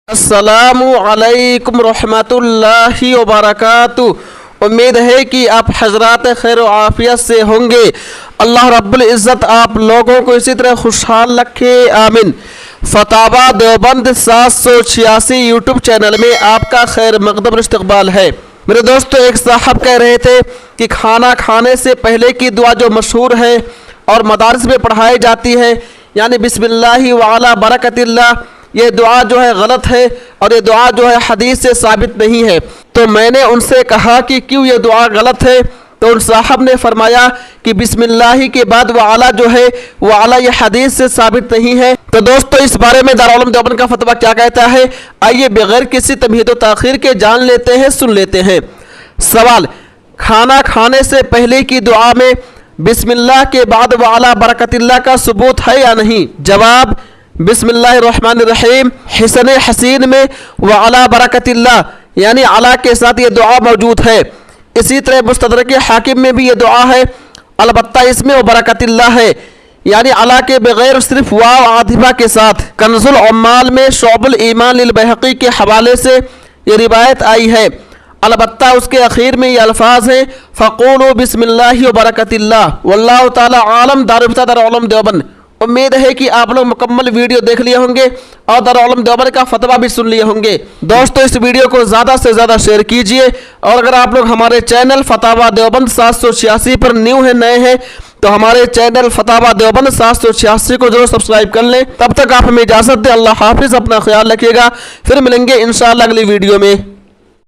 अस्सलामु अलैकुम रहमतुल्लाहि व बरकातुहू। उम्मीद है कि आप हजरात खैर आफियत से होंगे। अल्लाह रब्बुल इज़्ज़त आप लोगों को इसी तरह खुशहाल रखे, आमीन। फतावा देवबंद 786 यूट्यूब चैनल में आपका खैर मक़दम इस्तक़बाल है। मेरे दोस्तों, एक साहब कह रहे थे कि खाना खाने से पहले की दुआ जो मशहूर है और मदारिस में पढ़ाई जाती है, यानी बिस्मिल्लाहि व अला बरकतिल्लाह, ये दुआ जो है गलत है और ये दुआ जो है हदीस से साबित नहीं है। तो मैंने उनसे कहा कि क्यों ये दुआ गलत है, तो उन साहब ने फरमाया कि बिस्मिल्लाही के बाद वो आला जो है वो आला ये हदीस से साबित नहीं है। तो दोस्तों, इस बारे में दारुल उलूम देवबंद का फतवा क्या कहता है, आइए बगैर किसी तमहीद व ताखीर के जान लेते हैं, सुन लेते हैं। सवाल: खाना खाने से पहले की दुआ में बिस्मिल्लाह के बाद व अला बरकतिल्लाह का सबूत है या नहीं? जवाब: बिस्मिल्लाहिर्रहमानिर्रहीम हिसन हसीन में व अला बरकतिल्लाह यानी अला के साथ ये दुआ मौजूद है। इसी तरह मुस्तदरक हाकिम में भी ये दुआ है, अलबत्ता इसमें व बरकतिल्लाह है यानी अला के बगैर सिर्फ वाव आतिफा के साथ। कंजुल उम्माल में शोबुल ईमान लिल बैहक़ी के हवाले से ये रिवायत आई है, अलबत्ता उसके आखिर में ये अल्फाज हैं, फ़क़ूलू बिस्मिल्लाहि व बरकतिल्लाह वल्लाहु ताला आलम। दारुल उलूम देवबंद। उम्मीद है कि आप लोग मुकम्मल वीडियो देख लिए होंगे और दारुल उलूम देवबंद का फतवा भी सुन लिए होंगे। दोस्तों, इस वीडियो को ज़्यादा से ज़्यादा शेयर कीजिए और अगर आप लोग हमारे चैनल फतावा देवबंद 786 पर न्यू हैं, नए हैं, तो हमारे चैनल फतावा देवबंद 786 को जरूर सब्सक्राइब कर लें। तब तक आप हमें इजाज़त दें। अल्लाह हाफिज़, अपना ख्याल रखिएगा। फिर मिलेंगे इंशाअल्लाह अगली वीडियो में।